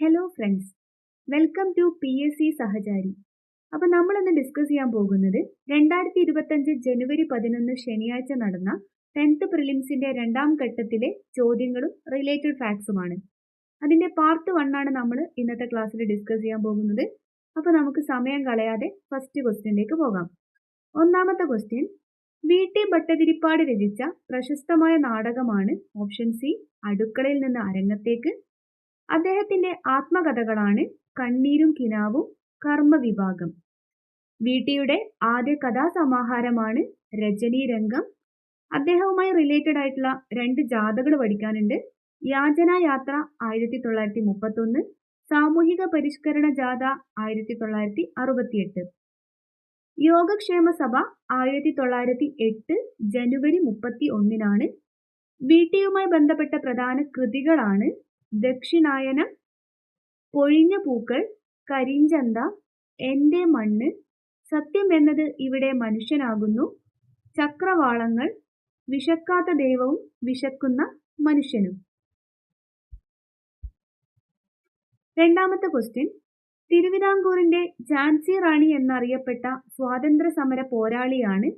Hello friends, welcome to PSC Sahachari. അപ്പോൾ നമ്മളിന്ന് discuss ചെയ്യാൻ പോകുന്നത് 2025 ജനുവരി 11 ശനിയാഴ്ച നടന്ന 10th പ്രിലിംസിന്റെ രണ്ടാം ഘട്ടത്തിലെ ചോദ്യങ്ങളും റിലേറ്റഡ് ഫാക്ട്സുമാണ്. അതിന്റെ പാർട്ട് 1 ആണ് നമ്മൾ ഇന്നത്തെ ക്ലാസ്സിൽ ഡിസ്കസ് ചെയ്യാൻ പോകുന്നത്. അപ്പോൾ നമുക്ക് സമയം കളയാതെ ഫസ്റ്റ് ക്വസ്റ്റ്യനിലേക്ക് പോകാം. ഒന്നാമത്തെ ക്വസ്റ്റ്യൻ, VT ഭട്ടതിരിപ്പാട് രചിച്ച പ്രശസ്തമായ നാടകമാണ് ഓപ്ഷൻ സി അടുക്കളയിൽ നിന്ന് അരങ്ങത്തേക്ക്. അദ്ദേഹത്തിന്റെ ആത്മകഥകളാണ് കണ്ണീരും കിനാവും, കർമ്മവിഭാഗം. VTയുടെ ആദ്യ കഥാസമാഹാരമാണ് രജനീരംഗം. അദ്ദേഹവുമായി റിലേറ്റഡ് ആയിട്ടുള്ള 2 ജാഥകൾ പഠിക്കാനുണ്ട്. യാചനായാത്ര 1931, സാമൂഹിക പരിഷ്കരണ ജാഥ 1968. യോഗക്ഷേമ സഭ 1908 ജനുവരി 31 VTയുമായി ബന്ധപ്പെട്ട പ്രധാന കൃതികളാണ് ദക്ഷിണായനം, പൊഴിഞ്ഞ പൂക്കൾ, കരിഞ്ചന്ത, എൻ്റെ മണ്ണ്, സത്യം എന്നത് ഇവിടെ മനുഷ്യനാകുന്നു, ചക്രവാളങ്ങൾ, വിശക്കാത്ത ദൈവവും വിശക്കുന്ന മനുഷ്യനും. രണ്ടാമത്തെ ക്വസ്റ്റ്യൻ, തിരുവിതാംകൂറിന്റെ ഝാൻസി റാണി എന്നറിയപ്പെട്ട സ്വാതന്ത്ര്യ സമര പോരാളിയാണ്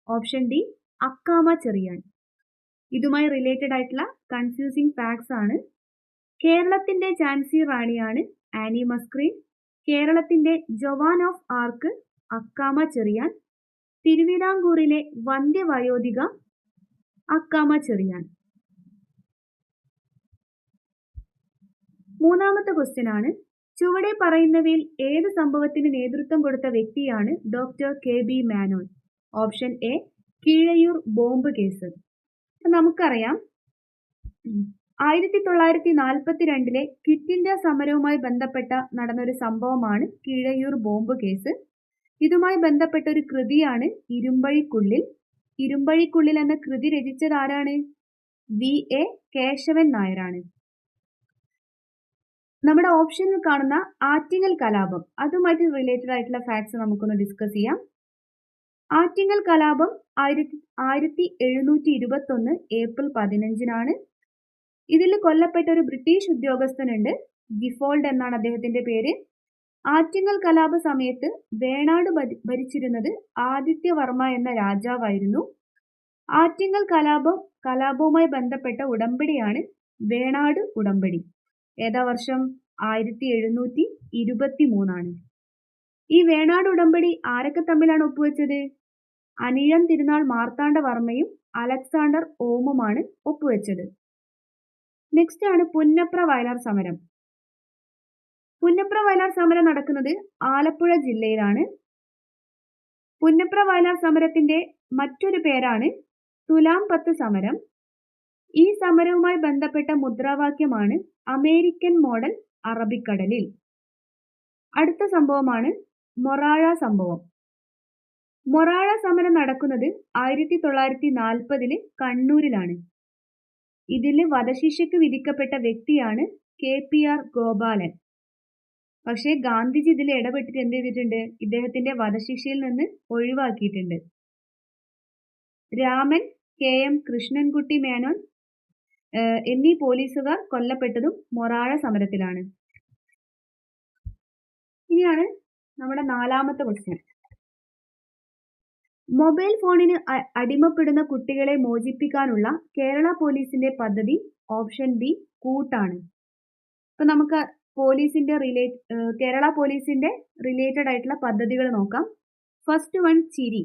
ഓപ്ഷൻ ഡി അക്കാമ ചെറിയാൻ. ഇതുമായി റിലേറ്റഡ് ആയിട്ടുള്ള കൺഫ്യൂസിംഗ് ഫാക്ട്സ് ആണ്. കേരളത്തിന്റെ ഝാൻസി റാണിയാണ് ആനി മസ്ക്രീൻ. കേരളത്തിന്റെ ജവാൻ ഓഫ് ആർക്ക് അക്കാമ ചെറിയാൻ. തിരുവിതാംകൂറിലെ വന്ധ്യവയോധിക അക്കാമ ചെറിയാൻ. മൂന്നാമത്തെ ക്വസ്റ്റ്യൻ ആണ്, ചുവടെ പറയുന്നവയിൽ ഏത് സംഭവത്തിന് നേതൃത്വം കൊടുത്ത വ്യക്തിയാണ് doctor KB Menon? Option A Keezhariyur bomb case. നമുക്കറിയാം 1942 ക്വിറ്റ് ഇന്ത്യ സമരവുമായി ബന്ധപ്പെട്ട നടന്നൊരു സംഭവമാണ് കീഴയൂർ ബോംബ് കേസ്. ഇതുമായി ബന്ധപ്പെട്ട ഒരു കൃതിയാണ് ഇരുമ്പഴിക്കുള്ളിൽ. ഇരുമ്പഴിക്കുള്ളിൽ എന്ന കൃതി രചിച്ചത് ആരാണ്? VA കേശവൻ നായരാണ്. നമ്മുടെ ഓപ്ഷനിൽ കാണുന്ന ആറ്റിങ്ങൽ കലാപം, അതുമായിട്ട് റിലേറ്റഡ് ആയിട്ടുള്ള ഫാക്ട്സ് നമുക്കൊന്ന് ഡിസ്കസ് ചെയ്യാം. ആറ്റിങ്ങൽ കലാപം 1721 ഏപ്രിൽ 15 ഇതിൽ കൊല്ലപ്പെട്ട ഒരു ബ്രിട്ടീഷ് ഉദ്യോഗസ്ഥനുണ്ട്, ഗിഫോൾഡ് എന്നാണ് അദ്ദേഹത്തിന്റെ പേര്. ആറ്റിങ്ങൽ കലാപ സമയത്ത് വേണാട് ഭരിച്ചിരുന്നത് ആദിത്യവർമ്മ എന്ന രാജാവായിരുന്നു. ആറ്റിങ്ങൽ കലാപവുമായി ബന്ധപ്പെട്ട ഉടമ്പടിയാണ് വേണാട് ഉടമ്പടി. ഏതാ വർഷം? 1723. ഈ വേണാട് ഉടമ്പടി ആരൊക്കെ തമ്മിലാണ് ഒപ്പുവെച്ചത്? അനിഴം തിരുനാൾ മാർത്താണ്ഡവർമ്മയും അലക്സാണ്ടർ ഓമുമാണ് ഒപ്പുവെച്ചത്. നെക്സ്റ്റ് ആണ് പുന്നപ്ര വയലാർ സമരം. പുന്നപ്ര വയലാർ സമരം നടക്കുന്നത് ആലപ്പുഴ ജില്ലയിലാണ്. പുന്നപ്ര വയലാർ സമരത്തിന്റെ മറ്റൊരു പേരാണ് തുലാം 10 സമരം. ഈ സമരവുമായി ബന്ധപ്പെട്ട മുദ്രാവാക്യമാണ് അമേരിക്കൻ മോഡൽ അറബിക്കടലിൽ. അടുത്ത സംഭവമാണ് മൊറാഴ സംഭവം. മൊറാഴ സമരം നടക്കുന്നത് 1940 കണ്ണൂരിലാണ്. ഇതിൽ വധശിക്ഷയ്ക്ക് വിധിക്കപ്പെട്ട വ്യക്തിയാണ് KPR ഗോപാലൻ. പക്ഷേ ഗാന്ധിജി ഇതിൽ ഇടപെട്ടിട്ട് എന്ത് ചെയ്തിട്ടുണ്ട്? ഇദ്ദേഹത്തിന്റെ വധശിക്ഷയിൽ നിന്ന് ഒഴിവാക്കിയിട്ടുണ്ട്. രാമൻ, KM കൃഷ്ണൻകുട്ടി മേനോൻ എന്നീ പോലീസുകാർ കൊല്ലപ്പെട്ടതും മൊറാഴ സമരത്തിലാണ്. ഇനിയാണ് നമ്മുടെ നാലാമത്തെ ക്വസ്റ്റ്യൻ. മൊബൈൽ ഫോണിന് അടിമപ്പെടുന്ന കുട്ടികളെ മോചിപ്പിക്കാനുള്ള കേരള പോലീസിന്റെ പദ്ധതി ഓപ്ഷൻ ബി കൂട്ടാണ്. അപ്പൊ നമുക്ക് കേരള പോലീസിന്റെ റിലേറ്റഡ് ആയിട്ടുള്ള പദ്ധതികൾ നോക്കാം. ഫസ്റ്റ് വൺ ചിരി.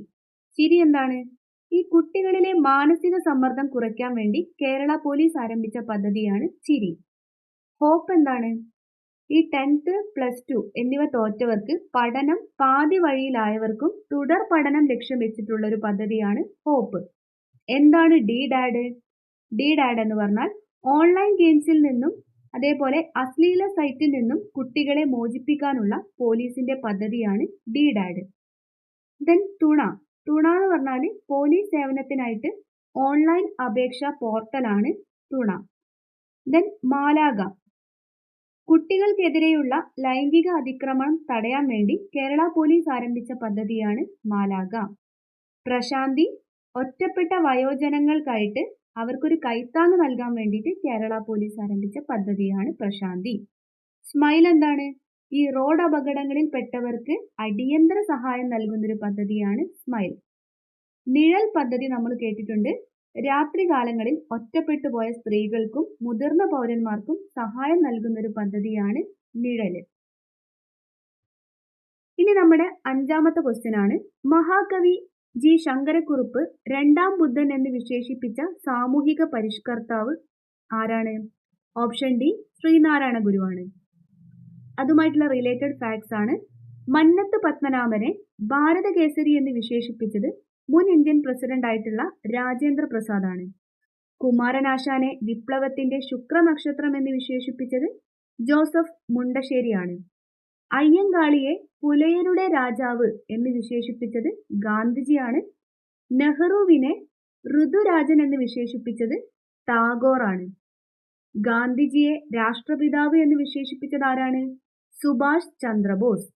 ചിരി എന്താണ്? ഈ കുട്ടികളിലെ മാനസിക സമ്മർദ്ദം കുറയ്ക്കാൻ വേണ്ടി കേരള പോലീസ് ആരംഭിച്ച പദ്ധതിയാണ് ചിരി. ഹോപ്പ് എന്താണ്? ഈ 10th +2 എന്നിവ തോറ്റവർക്ക് പഠനം പാതി വഴിയിലായവർക്കും തുടർ പഠനം ലക്ഷ്യം വെച്ചിട്ടുള്ള ഒരു പദ്ധതിയാണ് ഹോപ്പ്. എന്താണ് DDAD? DDAD എന്ന് പറഞ്ഞാൽ ഓൺലൈൻ ഗെയിംസിൽ നിന്നും അതേപോലെ അശ്ലീല സൈറ്റിൽ നിന്നും കുട്ടികളെ മോചിപ്പിക്കാനുള്ള പോലീസിന്റെ പദ്ധതിയാണ് DDAD. ദെൻ തുണ. തുണ എന്ന് പറഞ്ഞാൽ പോലീസ് സേവനത്തിനായിട്ട് ഓൺലൈൻ അപേക്ഷാ പോർട്ടലാണ് തുണ. ദെൻ മാലാഖ. കുട്ടികൾക്കെതിരെയുള്ള ലൈംഗിക അതിക്രമണം തടയാൻ വേണ്ടി കേരള പോലീസ് ആരംഭിച്ച പദ്ധതിയാണ് മാലാഖ. പ്രശാന്തി. ഒറ്റപ്പെട്ട വയോജനങ്ങൾക്കായിട്ട് അവർക്കൊരു കൈത്താങ്ങ് നൽകാൻ വേണ്ടിയിട്ട് കേരള പോലീസ് ആരംഭിച്ച പദ്ധതിയാണ് പ്രശാന്തി. സ്മൈൽ എന്താണ്? ഈ റോഡ് അപകടങ്ങളിൽ പെട്ടവർക്ക് അടിയന്തര സഹായം നൽകുന്നൊരു പദ്ധതിയാണ് സ്മൈൽ. നിഴൽ പദ്ധതി നമ്മൾ കേട്ടിട്ടുണ്ട്. രാത്രികാലങ്ങളിൽ ഒറ്റപ്പെട്ടു പോയ സ്ത്രീകൾക്കും മുതിർന്ന പൗരന്മാർക്കും സഹായം നൽകുന്നൊരു പദ്ധതിയാണ് നിഴല്. ഇനി നമ്മുടെ 5ാമത്തെ ക്വസ്റ്റ്യൻ ആണ്. മഹാകവി ജി ശങ്കരക്കുറുപ്പ് രണ്ടാം ബുദ്ധൻ എന്ന് വിശേഷിപ്പിച്ച സാമൂഹിക പരിഷ്കർത്താവ് ആരാണ്? ഓപ്ഷൻ ഡി ശ്രീനാരായണ ഗുരുവാണ്. അതുമായിട്ടുള്ള റിലേറ്റഡ് ഫാക്ട്സ് ആണ്. മന്നത്ത് പത്മനാഭനെ ഭാരത കേസരി എന്ന് വിശേഷിപ്പിച്ചത് മുൻ ഇന്ത്യൻ പ്രസിഡന്റ് ആയിട്ടുള്ള രാജേന്ദ്ര പ്രസാദ് ആണ്. കുമാരനാശാനെ വിപ്ലവത്തിന്റെ ശുക്രനക്ഷത്രം എന്ന് വിശേഷിപ്പിച്ചത് ജോസഫ് മുണ്ടശ്ശേരിയാണ്. അയ്യങ്കാളിയെ പുലയരുടെ രാജാവ് എന്ന് വിശേഷിപ്പിച്ചത് ഗാന്ധിജിയാണ്. നെഹ്റുവിനെ ഋതുരാജൻ എന്ന് വിശേഷിപ്പിച്ചത് ടാഗോർ ആണ്. ഗാന്ധിജിയെ രാഷ്ട്രപിതാവ് എന്ന് വിശേഷിപ്പിച്ചത് ആരാണ്? സുഭാഷ് ചന്ദ്രബോസ്.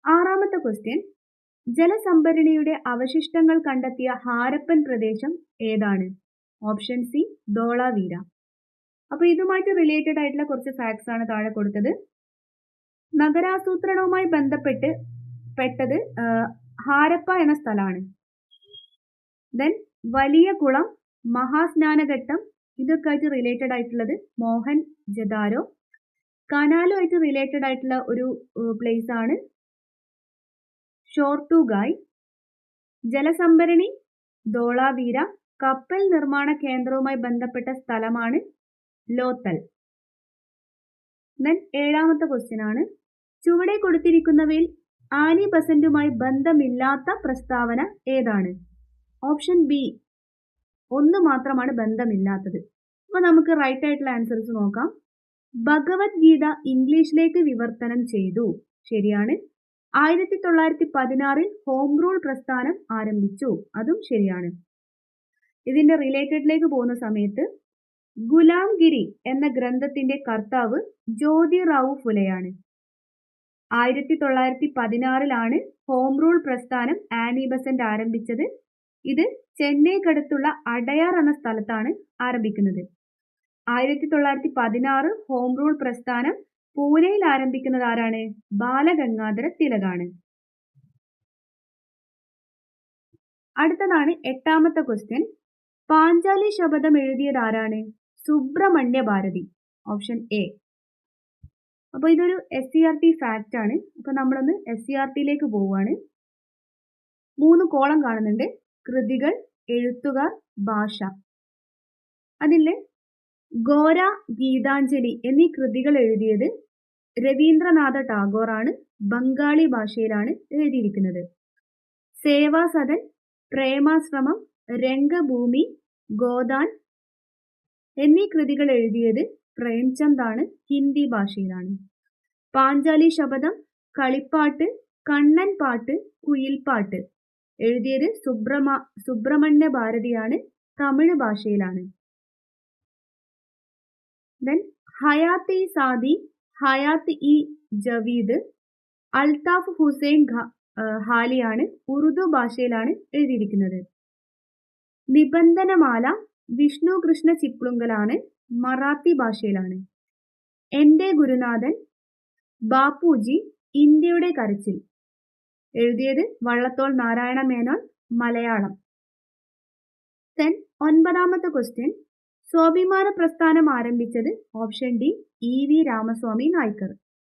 6ാമത്തെ ക്വസ്റ്റ്യൻ. ജലസംഭരണിയുടെ അവശിഷ്ടങ്ങൾ കണ്ടെത്തിയ ഹാരപ്പൻ പ്രദേശം ഏതാണ്? Option C Dholavira. അപ്പൊ ഇതുമായിട്ട് റിലേറ്റഡ് ആയിട്ടുള്ള കുറച്ച് ഫാക്ട്സ് ആണ് താഴെ കൊടുത്തത്. നഗരാസൂത്രണവുമായി ബന്ധപ്പെട്ടത് ഹാരപ്പ എന്ന സ്ഥലമാണ്. ദെൻ വലിയ കുളം, മഹാസ്നാനഘട്ടം, ഇതൊക്കെ ആയിട്ട് റിലേറ്റഡ് ആയിട്ടുള്ളത് മോഹൻ ജദാരോ. കനാലുമായിട്ട് റിലേറ്റഡ് ആയിട്ടുള്ള ഒരു പ്ലേസ് ആണ് ഷോർട്ടുഗായ്. ജലസംഭരണി ധോളാവീര. കപ്പൽ നിർമ്മാണ കേന്ദ്രവുമായി ബന്ധപ്പെട്ട സ്ഥലമാണ് ലോത്തൽ. ദെൻ 7ാമത്തെ ക്വസ്റ്റ്യൻ ആണ്. ചുവടെ കൊടുത്തിരിക്കുന്നവയിൽ ആനി ബസന്റുമായി ബന്ധമില്ലാത്ത പ്രസ്താവന ഏതാണ്? ഓപ്ഷൻ ബി 1 മാത്രമാണ് ബന്ധമില്ലാത്തത്. അപ്പൊ നമുക്ക് റൈറ്റ് ആയിട്ടുള്ള ആൻസേഴ്സ് നോക്കാം. ഭഗവത്ഗീത ഇംഗ്ലീഷിലേക്ക് വിവർത്തനം ചെയ്തു. ശരിയാണ്. 1916 ഹോം റൂൾ പ്രസ്ഥാനം ആരംഭിച്ചു. അതും ശരിയാണ്. ഇതിന്റെ റിലേറ്റഡിലേക്ക് പോകുന്ന സമയത്ത് ഗുലാംഗിരി എന്ന ഗ്രന്ഥത്തിന്റെ കർത്താവ് ജ്യോതിറാവു ഫുലെയാണ്. 1916 ഹോം റൂൾ പ്രസ്ഥാനം ആനി ബസന്റ് ആരംഭിച്ചത്. ഇത് ചെന്നൈക്കടുത്തുള്ള അടയാർ എന്ന സ്ഥലത്താണ് ആരംഭിക്കുന്നത്. 1916 ഹോം റൂൾ പ്രസ്ഥാനം പൂനെയിൽ ആരംഭിക്കുന്നത് ആരാണ്? ബാലഗംഗാധര തിലകാണ്. അടുത്തതാണ് 8ാമത്തെ ക്വസ്റ്റ്യൻ. പാഞ്ചാലി ശപഥം എഴുതിയത് ആരാണ്? സുബ്രഹ്മണ്യ ഭാരതി. Option A. അപ്പൊ ഇതൊരു SCERT ഫാക്റ്റ് ആണ്. അപ്പൊ നമ്മളൊന്ന് SCERTയിലേക്ക് പോവുകയാണ്. 3 കോളം കാണുന്നുണ്ട്. കൃതികൾ, എഴുത്തുകാർ, ഭാഷ. അതിലെ ഗോര, ഗീതാഞ്ജലി എന്നീ കൃതികൾ എഴുതിയത് രവീന്ദ്രനാഥ ടാഗോർ ആണ്. ബംഗാളി ഭാഷയിലാണ് എഴുതിയിരിക്കുന്നത്. സേവാസദൻ, പ്രേമാശ്രമം, രംഗഭൂമി, ഗോദാൻ എന്നീ കൃതികൾ എഴുതിയത് പ്രേംചന്ദ് ആണ്. ഹിന്ദി ഭാഷയിലാണ്. പാഞ്ചാലി ശപഥം, കളിപ്പാട്ട്, കണ്ണൻ പാട്ട്, കുയിൽപ്പാട്ട് എഴുതിയത് സുബ്രഹ്മണ്യ ഭാരതിയാണ്. തമിഴ് ഭാഷയിലാണ്. ദെൻ ഹയാത്ത് ഇ സാദി, ഹയാത്ത് ഇ ജവീദ്, അൽതാഫ് ഹുസൈൻ ഹാലിയാണ്. ഉറുദു ഭാഷയിലാണ് എഴുതിയിരിക്കുന്നത്. നിബന്ധനമാല വിഷ്ണു കൃഷ്ണ ചിപ്ലുങ്കലാണ്. മറാത്തി ഭാഷയിലാണ്. എന്റെ ഗുരുനാഥൻ ബാപ്പുജി, ഇന്ത്യയുടെ കരച്ചിൽ എഴുതിയത് വള്ളത്തോൾ നാരായണ മേനോൻ. മലയാളം. ദെൻ 9ാമത്തെ ക്വസ്റ്റ്യൻ. സ്വാഭിമാന പ്രസ്ഥാനം ആരംഭിച്ചത്? Option D EV Ramasamy Naicker.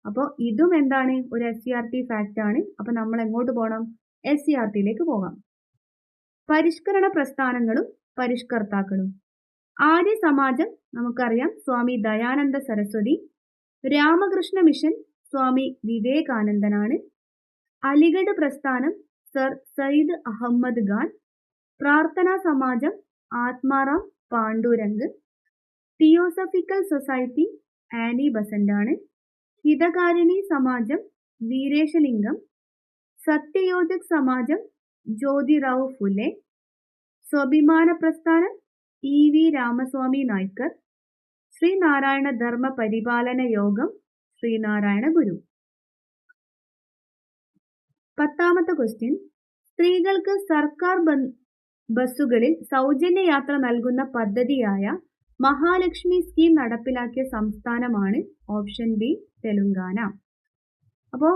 അപ്പോൾ ഇതും എന്താണ്? ഒരു SCERT ഫാക്റ്റ് ആണ്. അപ്പൊ നമ്മൾ എങ്ങോട്ട് പോകണം? SCERTയിലേക്ക് പോകാം. പരിഷ്കരണ പ്രസ്ഥാനങ്ങളും പരിഷ്കർത്താക്കളും. ആര്യ സമാജം നമുക്കറിയാം സ്വാമി ദയാനന്ദ സരസ്വതി. രാമകൃഷ്ണ മിഷൻ സ്വാമി വിവേകാനന്ദനാണ്. അലിഗഡ് പ്രസ്ഥാനം sir Syed Ahmed Khan. Prarthana Samaj Atmaram Pandurang. Theosophical society Annie Besant ആണ്. ഹിതകാരിണി സമാജം വീരേശലിംഗം. സത്യയോജക് സമാജം ജ്യോതിറാവു ഫുലെ. സ്വാഭിമാന പ്രസ്ഥാനം EV രാമസ്വാമി നായ്ക്കർ. ശ്രീനാരായണ ധർമ്മ പരിപാലന യോഗം ശ്രീനാരായണ ഗുരു. 10ാമത്തെ ക്വസ്റ്റ്യൻ. സ്ത്രീകൾക്ക് സർക്കാർ ബസ്സുകളിൽ സൗജന്യ യാത്ര നൽകുന്ന പദ്ധതിയായ മഹാലക്ഷ്മി സ്കീം നടപ്പിലാക്കിയ സംസ്ഥാനമാണ് ഓപ്ഷൻ ബി തെലുങ്കാന. അപ്പോൾ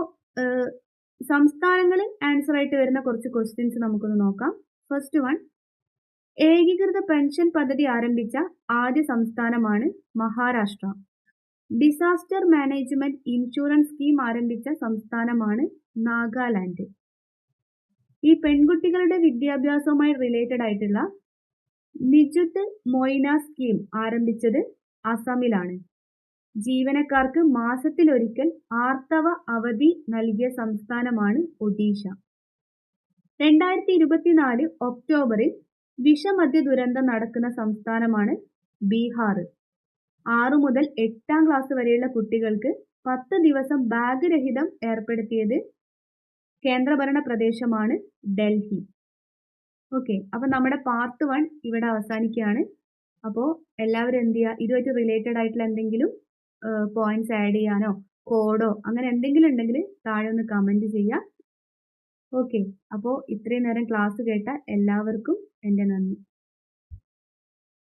സംസ്ഥാനങ്ങൾ ആൻസർ ആയിട്ട് വരുന്ന കുറച്ച് ക്വസ്റ്റ്യൻസ് നമുക്കൊന്ന് നോക്കാം. ഫസ്റ്റ് വൺ, ഏകീകൃത പെൻഷൻ പദ്ധതി ആരംഭിച്ച ആദ്യ സംസ്ഥാനമാണ് Maharashtra. Disaster management insurance scheme ആരംഭിച്ച സംസ്ഥാനമാണ് നാഗാലാൻഡ്. ഈ പെൺകുട്ടികളുടെ വിദ്യാഭ്യാസവുമായി റിലേറ്റഡ് ആയിട്ടുള്ള നിജുത് മൊയ്ന സ്കീം ആരംഭിച്ചത് അസമിലാണ്. ജീവനക്കാർക്ക് മാസത്തിലൊരിക്കൽ ആർത്തവ അവധി നൽകിയ സംസ്ഥാനമാണ് ഒഡീഷ. 2024 ഒക്ടോബറിൽ വിഷമദ്യ ദുരന്തം നടക്കുന്ന സംസ്ഥാനമാണ് ബീഹാർ. 6 മുതൽ 8ാം ക്ലാസ് വരെയുള്ള കുട്ടികൾക്ക് 10 ദിവസം ബാഗ് രഹിതം ഏർപ്പെടുത്തിയത് കേന്ദ്രഭരണ പ്രദേശമാണ് ഡൽഹി. ഓക്കെ, അപ്പോൾ നമ്മുടെ പാർട്ട് 1 ഇവിടെ അവസാനിക്കുകയാണ്. അപ്പോൾ എല്ലാവരും എന്ത് ചെയ്യുക, ഇതുമായിട്ട് റിലേറ്റഡ് ആയിട്ടുള്ള എന്തെങ്കിലും പോയിന്റ്സ് ആഡ് ചെയ്യാനോ കോഡോ അങ്ങനെ എന്തെങ്കിലും ഉണ്ടെങ്കിൽ താഴെ ഒന്ന് കമൻറ്റ് ചെയ്യുക. ഓക്കെ, അപ്പോൾ ഇത്രയും നേരം ക്ലാസ് കേട്ട എല്ലാവർക്കും എൻ്റെ നന്ദി.